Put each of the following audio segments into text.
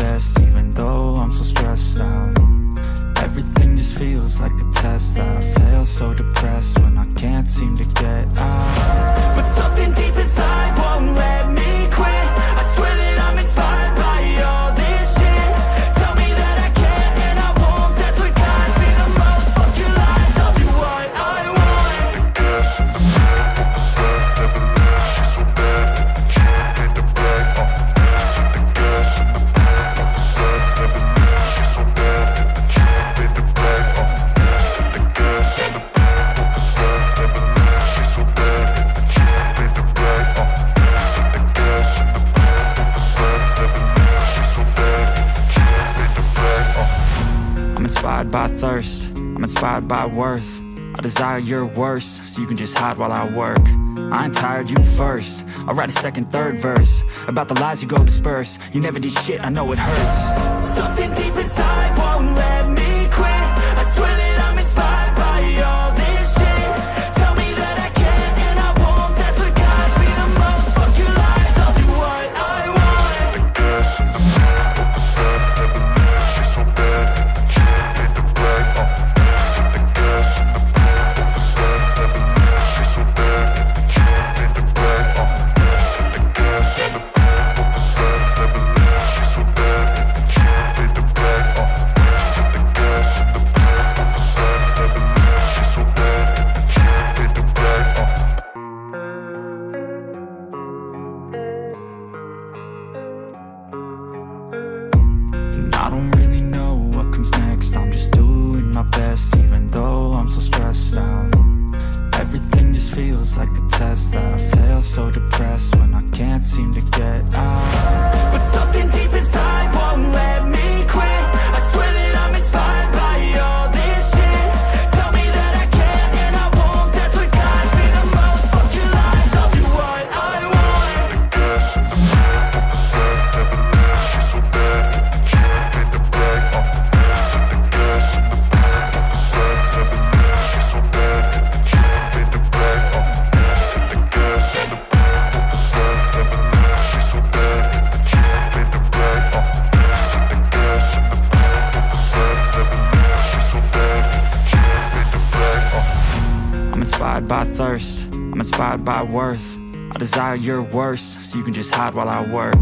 best, even though I'm so stressed out. Everything just feels like a test that I fail, so depressed when I can't seem to get out. But something deep inside won't let me quit. I swear that I'm inspired by all this shit. Tell me that I can and I won't, that's what guides me the most. Fuck your lies, I'll do what I want. I'm inspired by thirst, I'm inspired by worth. I desire your worst, so you can just hide while I work. I ain't tired, you first. I'll write a second, third verse about the lies you go disperse. You never did shit, I know it hurts. Something deep inside won't let me quit. I swear that I'm inspired by all this shit. Tell me that I can and I won't, that's what guides me the most. Fuck your lies, I'll do what I want. I don't really know what comes next. I'm just doing my best, even though I'm so stressed out. Everything just feels like a test that I fail, so depressed when I can't seem to get out. But something deep inside won't let me quit. I swear that I'm inspired by all this shit. Tell me that I can and I won't, that's what guides me the most. Fuck your lies, I'll do what I want. I'm inspired by thirst, I'm inspired by worth. I desire your worst, so you can just hide while I work.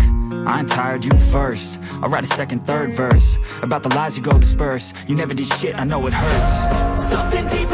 I ain't tired, you first. I'll write a second, third verse about the lies you go disperse. You never did shit, I know it hurts. Something deep